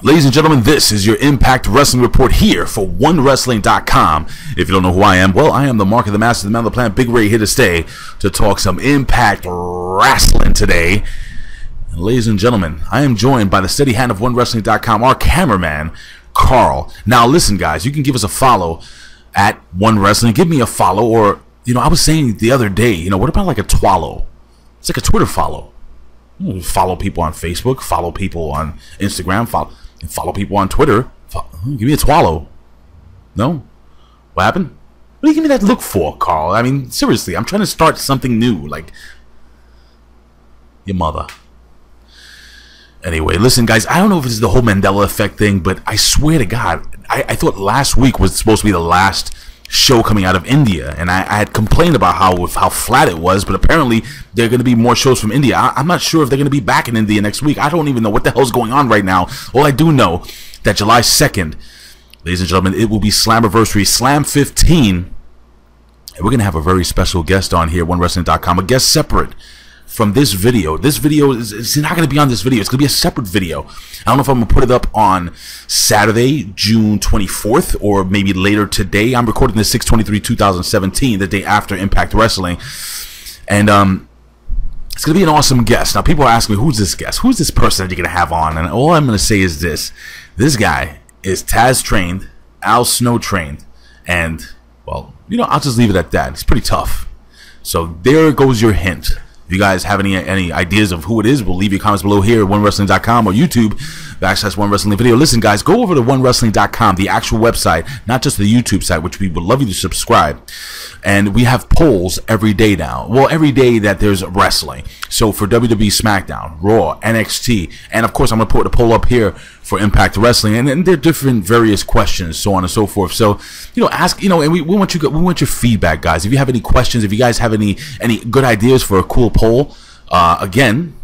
Ladies and gentlemen, this is your Impact Wrestling Report here for OneWrestling.com. If you don't know who I am, well, I am the Mark of the Master, the man of the planet, Big Ray, here to stay to talk some Impact Wrestling today. And ladies and gentlemen, I am joined by the steady hand of OneWrestling.com, our cameraman, Carl. Now, listen, guys, you can give us a follow at One Wrestling. Give me a follow, or, you know, I was saying the other day, you know, what about like a twallow? It's like a Twitter follow. You know, follow people on Facebook, follow people on Instagram, follow people on Twitter. Give me a twallow. No? What happened? What do you give me that look for, Carl? I mean, seriously, I'm trying to start something new. Like, your mother. Anyway, listen, guys, I don't know if it's the whole Mandela effect thing, but I swear to God, I thought last week was supposed to be the last show coming out of India, and I had complained about how flat it was, but apparently there are going to be more shows from India. I'm not sure if they're going to be back in India next week. I don't even know what the hell's going on right now. All I do know that July 2nd, ladies and gentlemen, it will be Slammiversary, Slam 15, and we're going to have a very special guest on here, OneWrestling.com, a guest separate from this video. This video is not going to be on this video. It's going to be a separate video. I don't know if I'm going to put it up on Saturday, June 24th, or maybe later today. I'm recording this 6/23/2017, the day after Impact Wrestling. And it's going to be an awesome guest. Now, people are asking me, who's this guest? Who's this person that you're going to have on? And all I'm going to say is this. This guy is Taz trained, Al Snow trained, and, well, you know, I'll just leave it at that. It's pretty tough. So there goes your hint. If you guys have any ideas of who it is, we'll leave your comments below here at OneWrestling.com or YouTube / One Wrestling Video. Listen, guys, go over to OneWrestling.com, the actual website, not just the YouTube site, which we would love you to subscribe. And we have polls every day now. Well, every day that there's wrestling. So for WWE SmackDown, Raw, NXT, and of course I'm going to put the poll up here for Impact Wrestling, and there are different various questions, so on and so forth. So, you know, ask, you know, and we want your feedback, guys. If you have any questions, if you guys have any good ideas for a cool poll, again,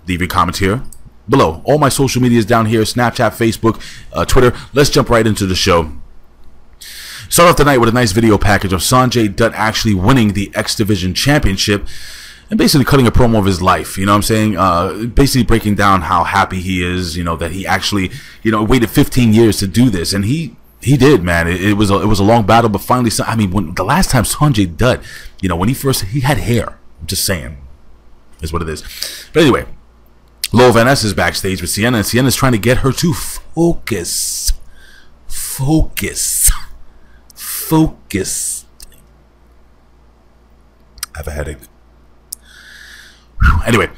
leave your comments here below. All my social media is down here: Snapchat, Facebook, Twitter. Let's jump right into the show. Start off the night with a nice video package of Sonjay Dutt actually winning the X Division Championship and basically cutting a promo of his life. You know what I'm saying? Basically breaking down how happy he is, you know, that he actually, you know, waited 15 years to do this. And he did, man. It was a long battle, but finally, I mean, when the last time Sonjay Dutt, you know, when he had hair. I'm just saying. Is what it is. But anyway, Laurel Van Ness is backstage with Sienna, and Sienna's trying to get her to focus. I have a headache. Anyway,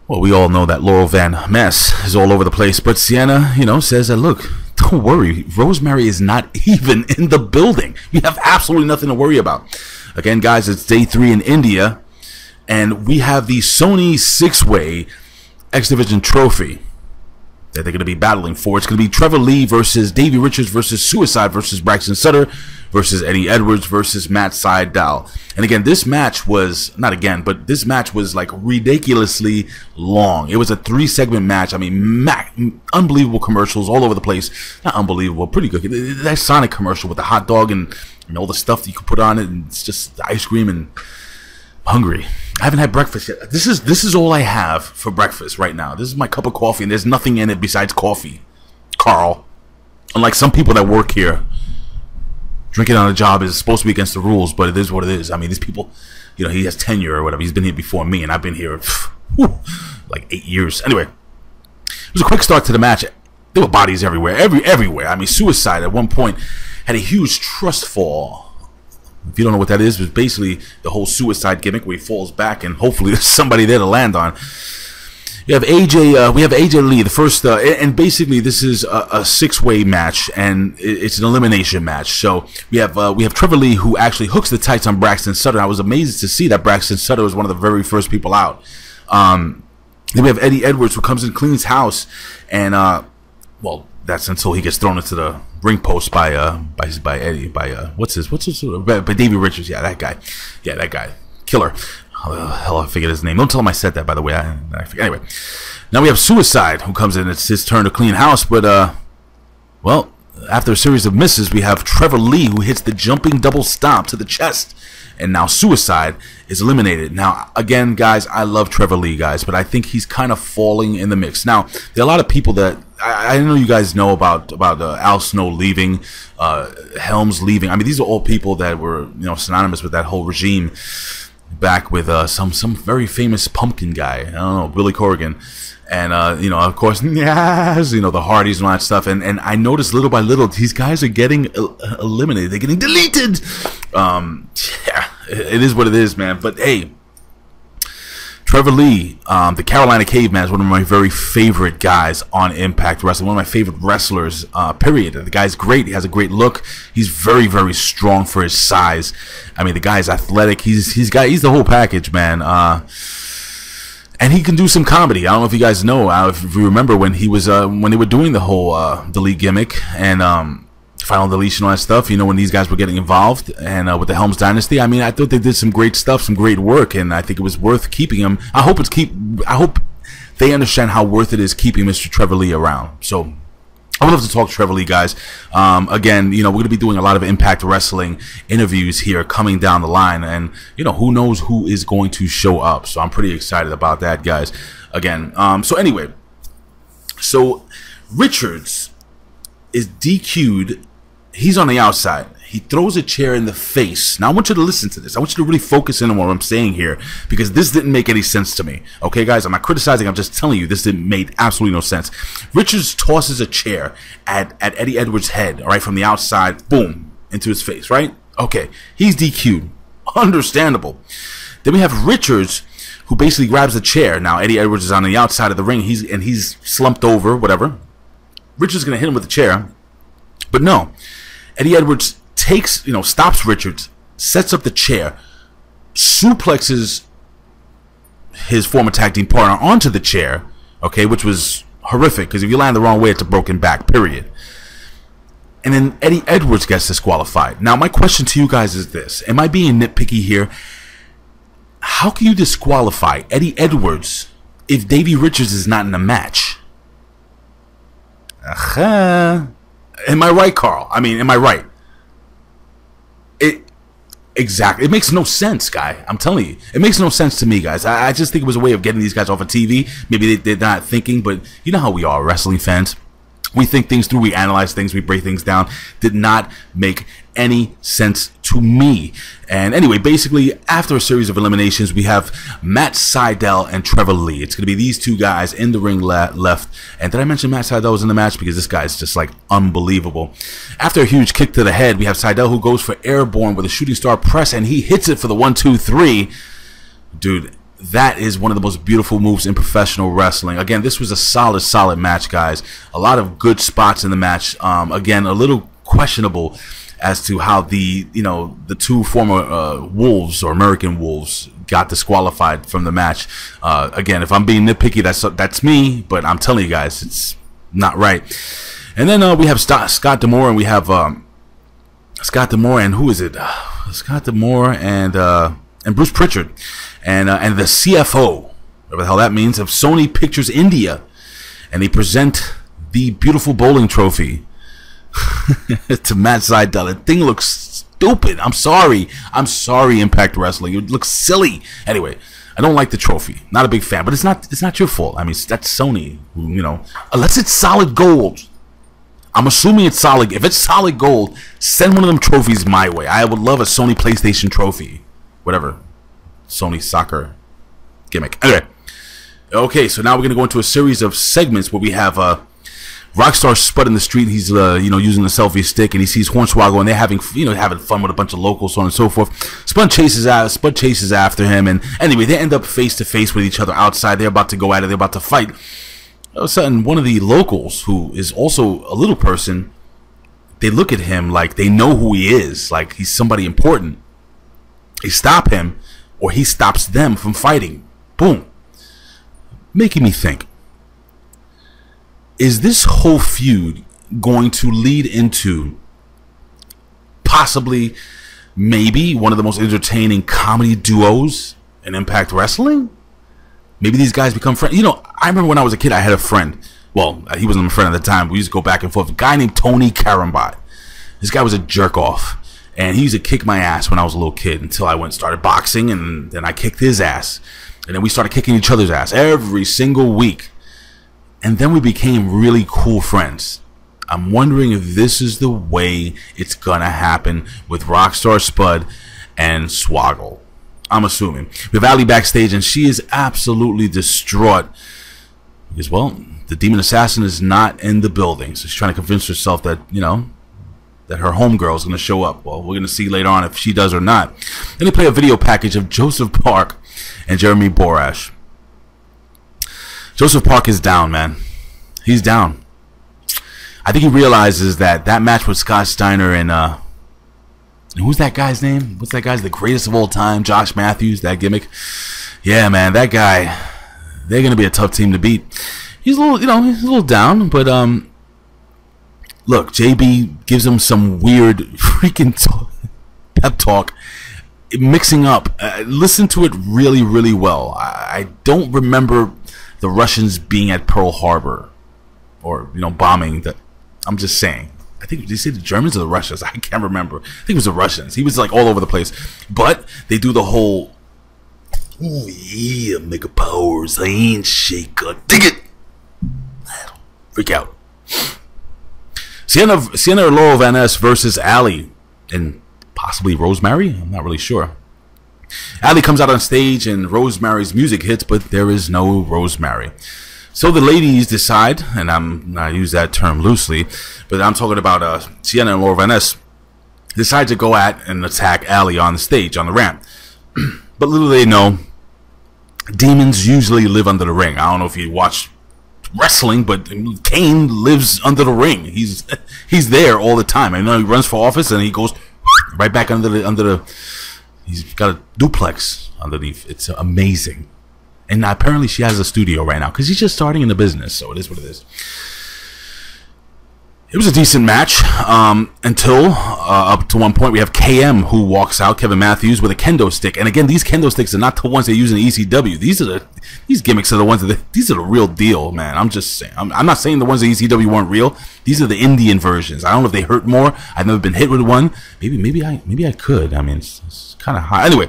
well, we all know that Laurel Van Ness is all over the place, but Sienna, you know, says that, look, don't worry, Rosemary is not even in the building. You have absolutely nothing to worry about. Again, guys, it's day 3 in India, and we have the Sony 6-way X Division trophy that they're going to be battling for. It's going to be Trevor Lee versus Davey Richards versus Suicide versus Braxton Sutter versus Eddie Edwards versus Matt Sydal. And again, this match was, not again, but this match was like ridiculously long. It was a 3-segment match. I mean, unbelievable commercials all over the place. Not unbelievable, pretty good. That Sonic commercial with the hot dog and all the stuff that you could put on it, and it's just ice cream, and I'm hungry. I haven't had breakfast yet. This is all I have for breakfast right now. This is my cup of coffee, and there's nothing in it besides coffee, Carl. Unlike some people that work here, drinking on a job is supposed to be against the rules, but it is what it is. I mean, these people, you know, he has tenure or whatever. He's been here before me, and I've been here like 8 years. Anyway, it was a quick start to the match. There were bodies everywhere, everywhere. I mean, Suicide at one point had a huge trust fall. If you don't know what that is, it's basically the whole Suicide gimmick where he falls back and hopefully there's somebody there to land on. You have AJ, we have AJ Lee, the first, and basically this is a 6-way match, and it's an elimination match. So we have Trevor Lee, who actually hooks the tights on Braxton Sutter. I was amazed to see that Braxton Sutter was one of the very first people out. Then we have Eddie Edwards, who comes in, cleans house, and well, that's until he gets thrown into the ring post by Eddie, what's Davey Richards. Yeah, that guy, killer. How the hell I figured his name? Don't tell him I said that, by the way. I forget. Anyway, now we have Suicide, who comes in. It's his turn to clean house, but well, after a series of misses, we have Trevor Lee, who hits the jumping double stomp to the chest. And now Suicide is eliminated. Now, again, guys, I love Trevor Lee, guys, but I think he's kind of falling in the mix. Now, there are a lot of people that I know you guys know about Al Snow leaving, Helms leaving. I mean, these are all people that were, you know, synonymous with that whole regime back with some very famous pumpkin guy. I don't know, Billy Corrigan. And, you know, of course, yes, you know, the Hardys and all that stuff. And I noticed little by little, these guys are getting eliminated. They're getting deleted. Yeah, it is what it is, man. But, hey, Trevor Lee, the Carolina Caveman, is one of my very favorite guys on Impact Wrestling. One of my favorite wrestlers, period. The guy's great. He has a great look. He's very, very strong for his size. I mean, the guy's athletic. He's the whole package, man. And he can do some comedy. I don't know if you guys know, if you remember when he was when they were doing the whole delete gimmick and final deletion, all that stuff. You know, when these guys were getting involved and with the Helms Dynasty. I mean, I thought they did some great stuff, some great work, and I think it was worth keeping him. I hope they understand how worth it is keeping Mr. Trevor Lee around. So I would love to talk to Trevor Lee, guys. Again, you know, we're going to be doing a lot of Impact Wrestling interviews here coming down the line. And, you know, who knows who is going to show up. So I'm pretty excited about that, guys. Again, so anyway. So Richards is DQ'd. He's on the outside. He throws a chair in the face. Now, I want you to listen to this. I want you to really focus in on what I'm saying here, because this didn't make any sense to me. Okay, guys? I'm not criticizing. I'm just telling you this didn't make absolutely no sense. Richards tosses a chair at Eddie Edwards' head, all right, from the outside, boom, into his face, right? Okay, he's DQ'd. Understandable. Then we have Richards, who basically grabs the chair. Now, Eddie Edwards is on the outside of the ring. He's slumped over, whatever. Richards is going to hit him with the chair. But no. Eddie Edwards takes, you know, stops Richards, sets up the chair, suplexes his former tag team partner onto the chair, okay, which was horrific, because if you land the wrong way, it's a broken back, period. And then Eddie Edwards gets disqualified. Now, my question to you guys is this. Am I being nitpicky here? How can you disqualify Eddie Edwards if Davey Richards is not in the match? Am I right, Carl? I mean, am I right? Exactly. It makes no sense, guy. I'm telling you. It makes no sense to me, guys. I just think it was a way of getting these guys off of TV. Maybe they're not thinking, but you know how we are, wrestling fans. We think things through, we analyze things, we break things down. Did not make any sense to me. And anyway, basically, after a series of eliminations, we have Matt Sydal and Trevor Lee. It's going to be these two guys in the ring left. And did I mention Matt Sydal was in the match? Because this guy's just like unbelievable. After a huge kick to the head, we have Sydal, who goes for airborne with a shooting star press, and he hits it for the 1-2-3. Dude, that is one of the most beautiful moves in professional wrestling. Again, this was a solid match, guys. A lot of good spots in the match. Again, a little questionable as to how the two former Wolves or American Wolves got disqualified from the match. Again, if I'm being nitpicky, that's me, but I'm telling you guys, it's not right. And then we have Scott D'Amore, and we have Scott D'Amore, and who is it? Scott D'Amore and Bruce Prichard. And the CFO, whatever the hell that means, of Sony Pictures India, and they present the beautiful bowling trophy to Matt Sydal. The thing looks stupid. I'm sorry, Impact Wrestling. It looks silly. Anyway, I don't like the trophy. Not a big fan, but it's not your fault. I mean, that's Sony. You know, unless it's solid gold. I'm assuming it's solid. If it's solid gold, send one of them trophies my way. I would love a Sony PlayStation trophy, whatever. Sony soccer gimmick. Anyway, okay, so now we're gonna go into a series of segments where we have Rockstar Spud in the street. He's using the selfie stick, and he sees Hornswoggle, and they're having fun with a bunch of locals, so on and so forth. Spud chases after him, and anyway, they end up face to face with each other outside. They're about to go at it. They're about to fight. All of a sudden, one of the locals, who is also a little person, they look at him like they know who he is, like he's somebody important. They stop him, or he stops them from fighting. Boom. Making me think, is this whole feud going to lead into possibly, maybe, one of the most entertaining comedy duos in Impact Wrestling? Maybe these guys become friends. You know, I remember when I was a kid, I had a friend Well, he wasn't my friend at the time. We used to go back and forth. A guy named Tony Karambot. This guy was a jerk off. And he used to kick my ass when I was a little kid until I went and started boxing, and then I kicked his ass. And then we started kicking each other's ass every single week. And then we became really cool friends. I'm wondering if this is the way it's gonna happen with Rockstar Spud and Swoggle. I'm assuming. We have Allie backstage, and she is absolutely distraught because, well, the demon assassin is not in the building. So she's trying to convince herself that, you know, that her homegirl is going to show up. Well, we're going to see later on if she does or not. Then they play a video package of Joseph Park and Jeremy Borash. Joseph Park is down, man. He's down. I think he realizes that that match with Scott Steiner and who's that guy's name? What's that guy's the greatest of all time? Josh Matthews, that gimmick. Yeah, man, that guy. They're going to be a tough team to beat. He's a little, you know, he's a little down, but look, JB gives him some weird freaking pep talk, mixing up. Listen to it really, really well. I don't remember the Russians being at Pearl Harbor or, you know, bombing. I'm just saying. I think, did he say the Germans or the Russians? I can't remember. I think it was the Russians. He was like all over the place. But they do the whole, oh yeah, mega powers, I ain't shaker. Dig it! Freak out. Sienna or Laurel Van Ness versus Allie and possibly Rosemary. I'm not really sure. Allie comes out on stage and Rosemary's music hits, but there is no Rosemary. So the ladies decide, and I use that term loosely, but I'm talking about Sienna and Laurel Van Ness decide to go at and attack Allie on the stage, on the ramp. But little they know, demons usually live under the ring. I don't know if you watch wrestling, but Kane lives under the ring. He's there all the time. I know he runs for office and he goes right back under the he's got a duplex underneath. It's amazing. And apparently she has a studio right now because he's just starting in the business, so it is what it is. It was a decent match until up to one point we have KM who walks out, Kevin Matthews, with a kendo stick. And again, these kendo sticks are not the ones they use in the ECW. These gimmicks are the ones these are the real deal, man. I'm just saying. I'm not saying the ones in ECW weren't real. These are the Indian versions. I don't know if they hurt more. I've never been hit with one. Maybe I could. I mean, it's kind of high. Anyway,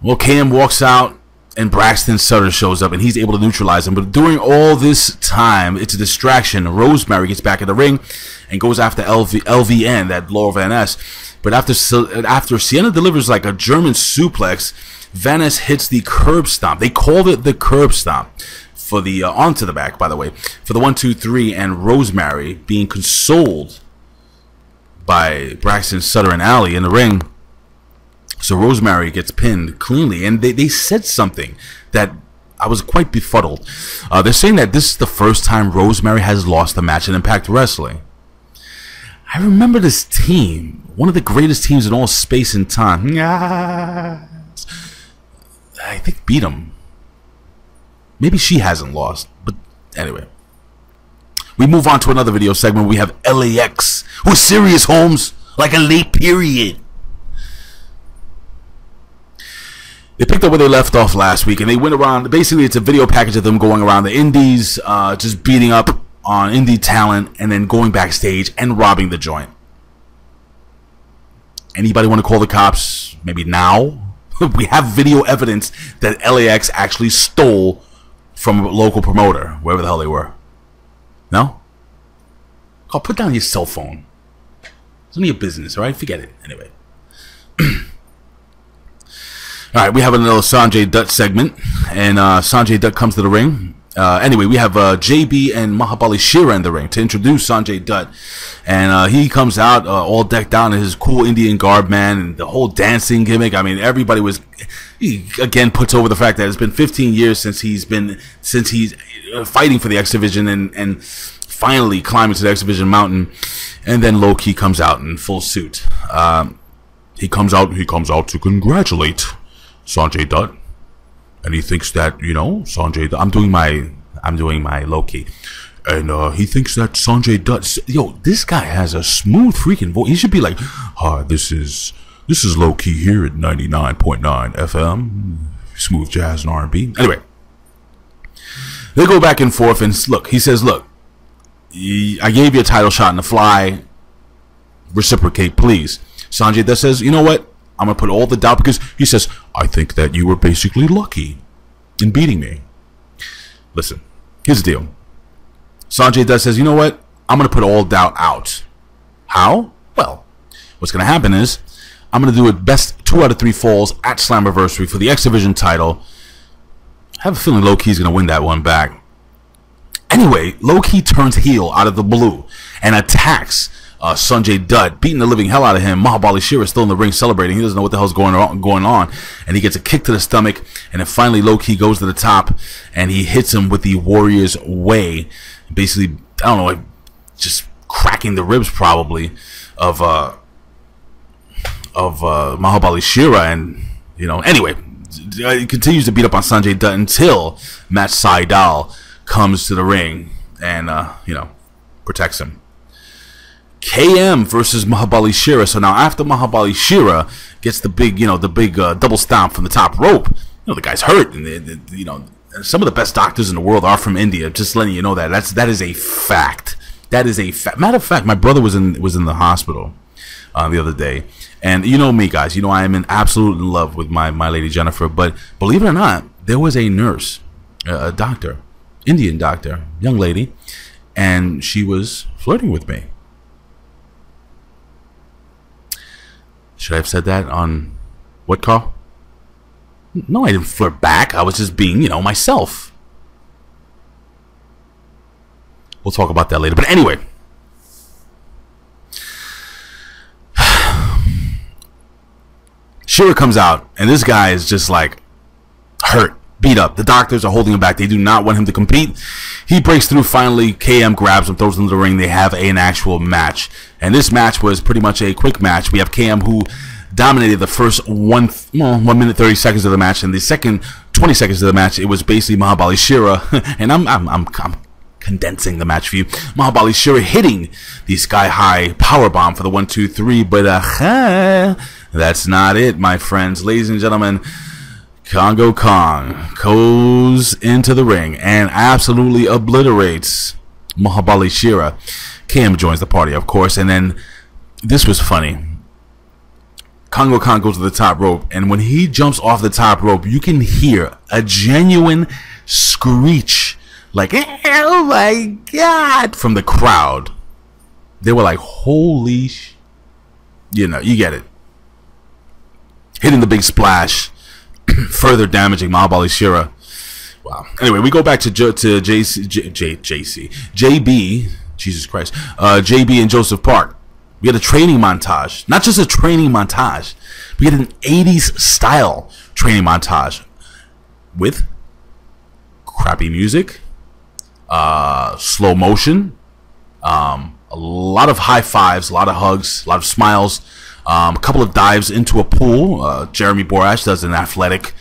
well, KM walks out. And Braxton Sutter shows up, and he's able to neutralize him. But during all this time, it's a distraction. Rosemary gets back in the ring and goes after LVN, that Laurel Van Ness. But after Sienna delivers like a German suplex, Van Ness hits the curb stomp. They called it the curb stomp for the onto the back, by the way, for the 1, 2, 3, and Rosemary being consoled by Braxton Sutter and Allie in the ring. So Rosemary gets pinned cleanly, and they said something that I was quite befuddled. They're saying that this is the first time Rosemary has lost a match in Impact Wrestling. I remember this team, one of the greatest teams in all space and time. I think beat them. Maybe she hasn't lost, but anyway. We move on to another video segment. We have LAX. Who's serious, Holmes? Like a late period. They picked up where they left off last week, and they went around. Basically, it's a video package of them going around the indies, just beating up on indie talent, and then going backstage and robbing the joint. Anybody want to call the cops? Maybe now? We have video evidence that LAX actually stole from a local promoter, wherever the hell they were. No? Call, put down your cell phone. It's none of your business, all right? Forget it. Anyway. All right, we have another Sonjay Dutt segment, and Sonjay Dutt comes to the ring. Anyway, we have JB and Mahabali Shera in the ring to introduce Sonjay Dutt, and he comes out all decked out in his cool Indian garb, man, and the whole dancing gimmick. I mean, everybody was. He again puts over the fact that it's been 15 years since he's fighting for the X Division and finally climbing to the X Division mountain, and then Low Key comes out in full suit. He comes out to congratulate Sonjay Dutt, and he thinks that, you know, Sonjay Dutt, I'm doing my Low Key, and he thinks that Sonjay Dutt, yo, this guy has a smooth freaking voice. He should be like, hi, this is Low Key here at 99.9 FM, smooth jazz and R&B. Anyway, They go back and forth, and look, he says, look, I gave you a title shot in the fly. Reciprocate, please. Sonjay Dutt says, you know what? I'm going to put all the doubt, because he says, I think that you were basically lucky in beating me. Listen, here's the deal. Sonjay Dutt says, you know what? I'm going to put all doubt out. How? Well, what's going to happen is I'm going to do it best 2 out of 3 falls at Slammiversary for the X Division title. I have a feeling Low-Key's going to win that one back. Anyway, Low-Key turns heel out of the blue and attacks Sonjay Dutt, beating the living hell out of him. Mahabali Shera is still in the ring celebrating. He doesn't know what the hell's going on, and he gets a kick to the stomach, and then finally Low-Key goes to the top, and he hits him with the Warrior's Way. Basically, I don't know, like just cracking the ribs probably of Mahabali Shera, and anyway, he continues to beat up on Sonjay Dutt until Matt Sydal comes to the ring and protects him. KM versus Mahabali Shera. So now after Mahabali Shera gets the big double stomp from the top rope, the guy's hurt, and some of the best doctors in the world are from India. Just letting you know that is a fact. That is a fact. Matter of fact, my brother was in the hospital the other day, and you know me, guys. I am in absolute love with my lady Jennifer. But believe it or not, there was a nurse, a doctor, Indian doctor, young lady, and she was flirting with me. Should I have said that on what call? No, I didn't flirt back. I was just being, myself. We'll talk about that later. But anyway, Shera comes out, and this guy is just like hurt, beat up. The doctors are holding him back. They do not want him to compete. He breaks through finally. KM grabs him, throws him into the ring. They have an actual match. And this match was pretty much a quick match. We have KM, who dominated the first 1 minute 30 seconds of the match, and the second 20 seconds of the match, it was basically Mahabali Shera, and I'm condensing the match for you. Mahabali Shera hitting the sky high power bomb for the 1, 2, 3, but that's not it, my friends, ladies and gentlemen. Kongo Kong goes into the ring and absolutely obliterates Mahabali Shera. KM joins the party, of course, and then this was funny. Kongo Kong goes to the top rope, and when he jumps off the top rope, you can hear a genuine screech, like, oh my God, from the crowd. They were like, holy you get it. Hitting the big splash, further damaging Mahabali Shera. Wow. Anyway, we go back to JB, Jesus Christ, JB and Joseph Park. We had a training montage. Not just a training montage. We had an 80s style training montage with crappy music, slow motion, a lot of high fives, a lot of hugs, a lot of smiles, a couple of dives into a pool. Jeremy Borash does an athletic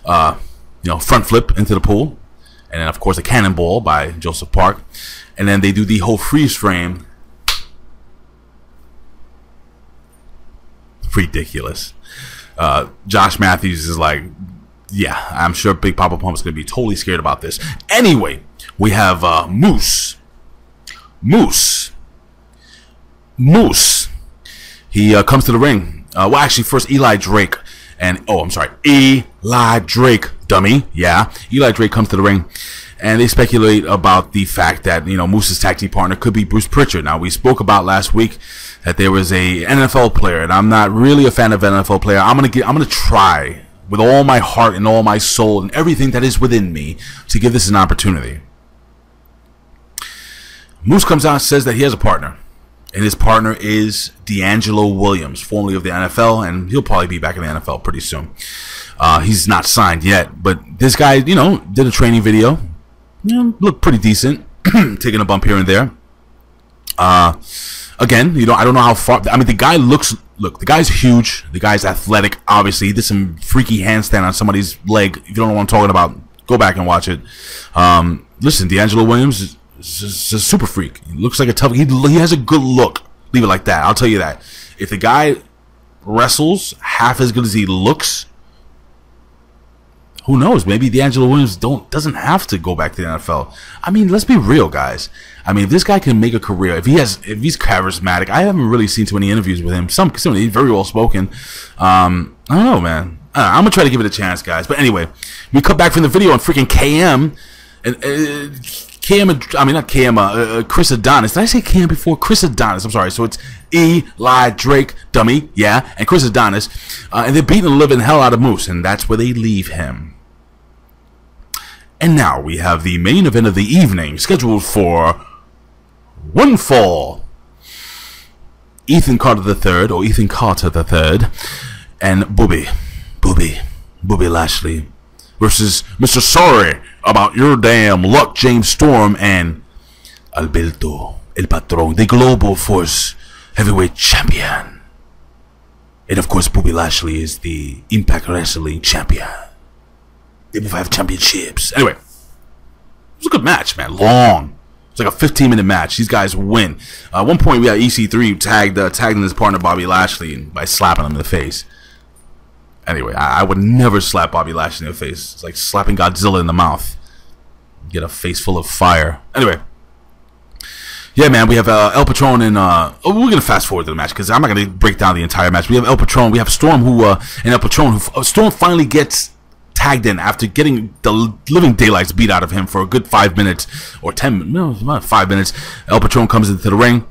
front flip into the pool, and then of course a cannonball by Joseph Park, and then they do the whole freeze frame. Ridiculous. Josh Matthews is like, yeah, I'm sure Big Papa Pump's gonna be totally scared about this. Anyway, we have Moose. He comes to the ring. Well, actually, first Eli Drake and Eli Drake, dummy. Yeah, Eli Drake comes to the ring, and they speculate about the fact that Moose's tag team partner could be Bruce Prichard. Now, we spoke about last week that there was a NFL player, and I'm not really a fan of NFL player. I'm gonna try with all my heart and all my soul and everything that is within me to give this an opportunity. Moose comes out and says that he has a partner, and his partner is DeAngelo Williams, formerly of the NFL, and he'll probably be back in the NFL pretty soon. He's not signed yet, but this guy, did a training video. Looked pretty decent, taking a bump here and there. Again, I don't know how far. I mean, the guy the guy's huge. The guy's athletic. Obviously, he did some freaky handstand on somebody's leg. If you don't know what I'm talking about, go back and watch it. Listen, DeAngelo Williams is a super freak. He looks like a tough. He has a good look. Leave it like that. I'll tell you that. If the guy wrestles half as good as he looks, who knows? Maybe DeAngelo Williams doesn't have to go back to the NFL. I mean, let's be real, guys. I mean, if this guy can make a career, if he's charismatic, I haven't really seen too many interviews with him. Some he's very well spoken. I don't know, man. I'm gonna try to give it a chance, guys. But anyway, we cut back from the video on freaking KM and Cris Adonis. Did I say KM before? Cris Adonis. I'm sorry. So it's Eli Drake, dummy, yeah, and Cris Adonis, and they're beating the living hell out of Moose, and that's where they leave him. And now we have the main event of the evening, scheduled for one fall. Ethan Carter III, or Ethan Carter III, and Bobby Lashley versus Mr. Sorry About Your Damn Luck, James Storm, and Alberto El Patron, the Global Force Heavyweight Champion. And of course, Bobby Lashley is the Impact Wrestling Champion. They both have championships. Anyway, it was a good match, man. Long. It's like a 15-minute match. These guys win. At one point, we had EC3 tagging his partner Bobby Lashley by slapping him in the face. Anyway, I would never slap Bobby Lashley in the face. It's like slapping Godzilla in the mouth. Get a face full of fire. Anyway. Yeah, man, we have El Patron and we're gonna fast forward to the match because I'm not gonna break down the entire match. We have El Patron, we have Storm, and El Patron. Storm finally gets tagged in after getting the living daylights beat out of him for a good 5 minutes or 10. No, about 5 minutes. El Patron comes into the ring,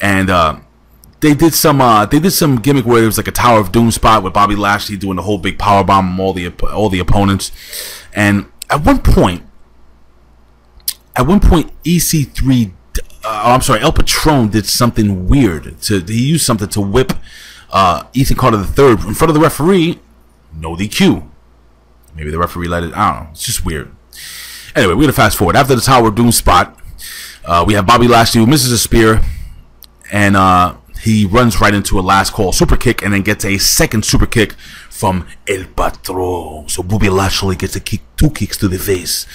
and they did some gimmick where it was like a Tower of Doom spot with Bobby Lashley doing the whole big power bomb on all the opponents, and at one point, EC3. I'm sorry, El Patron did something weird. He used something to whip Ethan Carter III in front of the referee. No DQ. Maybe the referee let it. I don't know. It's just weird. Anyway, we're gonna fast forward. After the Tower of Doom spot, we have Bobby Lashley who misses a spear, and he runs right into a last call super kick, and then gets a second super kick from El Patron. So Bobby Lashley gets a kick, 2 kicks to the face.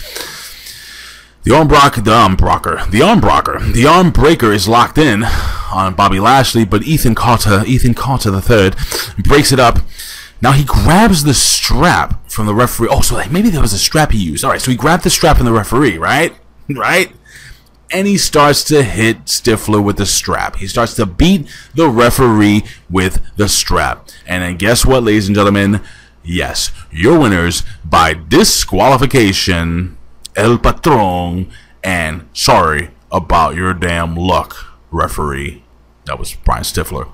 The arm breaker is locked in on Bobby Lashley, but Ethan Carter III breaks it up. Now he grabs the strap from the referee. Oh, so maybe there was a strap he used. All right, so he grabbed the strap from the referee, right? And he starts to hit Stifler with the strap. He starts to beat the referee with the strap. And then guess what, ladies and gentlemen? Yes, your winners by disqualification, El Patron, and Sorry About Your Damn Luck, referee. That was Brian Stifler.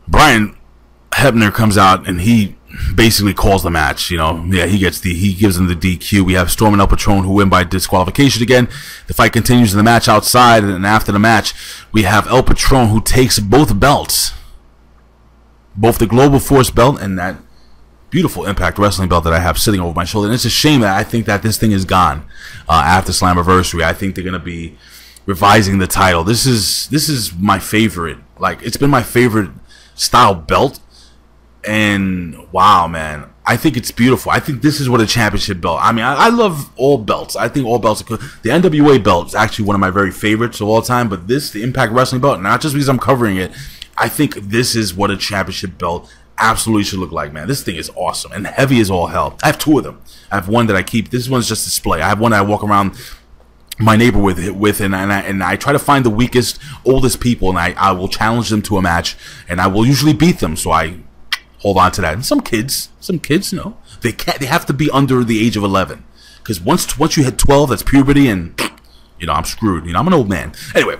Brian Hebner comes out and he basically calls the match. You know, yeah, he gives them the DQ. We have Storm and El Patron who win by disqualification again. The fight continues in the match outside, and after the match, we have El Patron who takes both belts, both the Global Force belt and that beautiful Impact Wrestling belt that I have sitting over my shoulder. And it's a shame that I think that this thing is gone after Slammiversary. I think they're gonna be revising the title. This is my favorite. Like, it's been my favorite style belt, and wow, man, I think it's beautiful. I think this is what a championship belt. I mean, I love all belts. I think all belts are good. The NWA belt is actually one of my very favorites of all time, but the Impact Wrestling belt, not just because I'm covering it, I think this is what a championship belt absolutely should look like, man. This thing is awesome and heavy as all hell. I have 2 of them. I have one that I keep. This one's just display. I have one that I walk around my neighbor with, and I try to find the weakest, oldest people, and I will challenge them to a match, and I will usually beat them. So I hold on to that. And some kids, no, they have to be under the age of 11, because once you hit 12, that's puberty, and you know, I'm screwed. You know, I'm an old man. Anyway.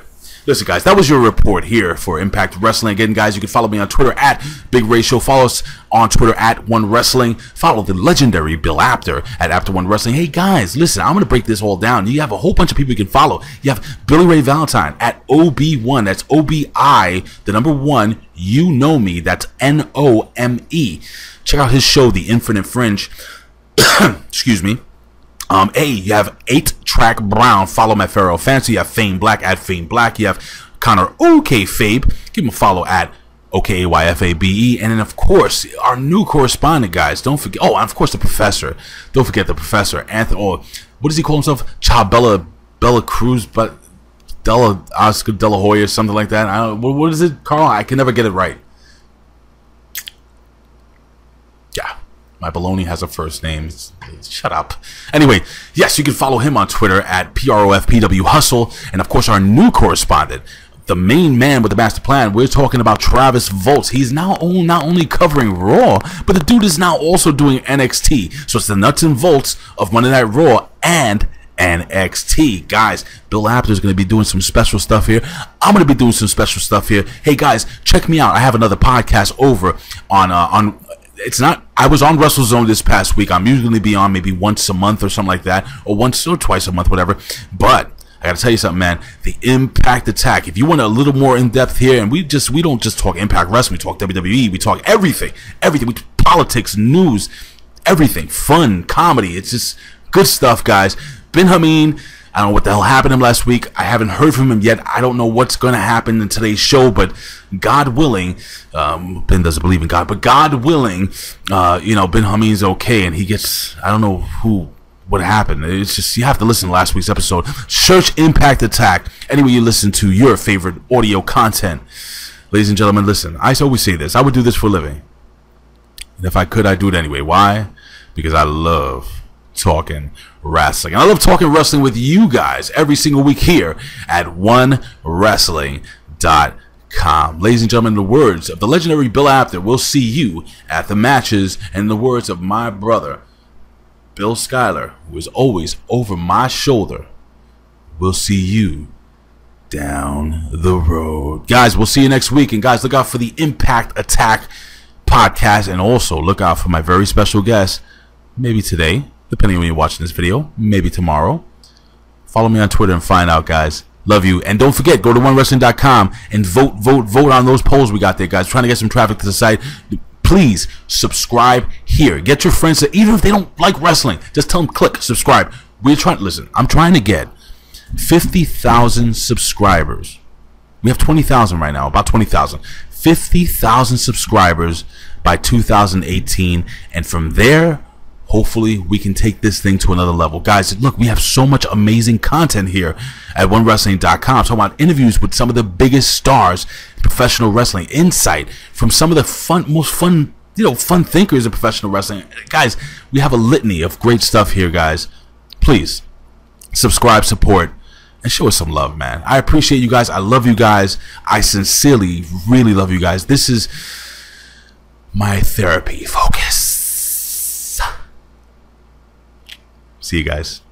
Listen, guys, that was your report here for Impact Wrestling. Again, guys, you can follow me on Twitter at Big Ray Show. Follow us on Twitter at One Wrestling. Follow the legendary Bill Apter at Apter One Wrestling. Hey, guys, listen, I'm going to break this all down. You have a whole bunch of people you can follow. You have Billy Ray Valentine at OB1. That's OBI, the number 1. You know me. That's NOME. Check out his show, The Infinite Fringe. Excuse me. You have 8-Track Brown. Follow Matt Farrell Fancy. You have Fame Black at Fame Black. You have Connor Fabe. Give him a follow at OKAYFABE. And then, of course, our new correspondent, guys. Don't forget. Oh, and of course, the professor. Don't forget the professor. Anthony. Oh, what does he call himself? Bella Cruz, but Oscar De La Hoya, something like that. I don't, what is it, Carl? I can never get it right. Yeah. My baloney has a first name. Shut up. Anyway, yes, you can follow him on Twitter at PROFPW Hustle. And of course, our new correspondent, the main man with the master plan. We're talking about Travis Volts. He's now not only covering Raw, but the dude is now also doing NXT. So it's the nuts and bolts of Monday Night Raw and NXT. Guys, Bill Apter is going to be doing some special stuff here. I'm going to be doing some special stuff here. Hey guys, check me out. I have another podcast over on it's not, I was on WrestleZone this past week. I'm usually going to be on maybe once a month or something like that, or once or twice a month, whatever. But I gotta tell you something, man. The Impact Attack. If you want a little more in depth here, and we don't just talk Impact Wrestling, we talk WWE, we talk everything, we politics, news, everything, fun, comedy. It's just good stuff, guys. Ben Hameen, I don't know what the hell happened to him last week. I haven't heard from him yet. I don't know what's gonna happen in today's show, but God willing, Ben doesn't believe in God, but God willing, Ben Hameen's okay, and he gets, I don't know what happened. It's just, you have to listen to last week's episode. Search Impact Attack anywhere you listen to your favorite audio content. Ladies and gentlemen, listen, I always say this. I would do this for a living. And if I could, I'd do it anyway. Why? Because I love talking wrestling. And I love talking wrestling with you guys every single week here at onewrestling.com. Ladies and gentlemen, in the words of the legendary Bill Apter, we'll see you at the matches. And in the words of my brother, Bill Schuyler, who is always over my shoulder, we'll see you down the road. Guys, we'll see you next week. And guys, look out for the Impact Attack podcast. And also look out for my very special guest, maybe today, depending on when you're watching this video, maybe tomorrow. Follow me on Twitter and find out, guys. Love you. And don't forget, go to onewrestling.com and vote on those polls we got there, guys. Trying to get some traffic to the site. Please subscribe here. Get your friends to, even if they don't like wrestling, just tell them click subscribe. I'm trying to get 50,000 subscribers. We have 20,000 right now, about 20,000. 50,000 subscribers by 2018, and from there, hopefully we can take this thing to another level. Guys, look, we have so much amazing content here at onewrestling.com. Talking about interviews with some of the biggest stars in professional wrestling, insight from some of the most fun thinkers in professional wrestling. Guys, we have a litany of great stuff here, guys. Please subscribe, support, and show us some love, man. I appreciate you guys. I love you guys. I sincerely really love you guys. This is my therapy focus. See you guys.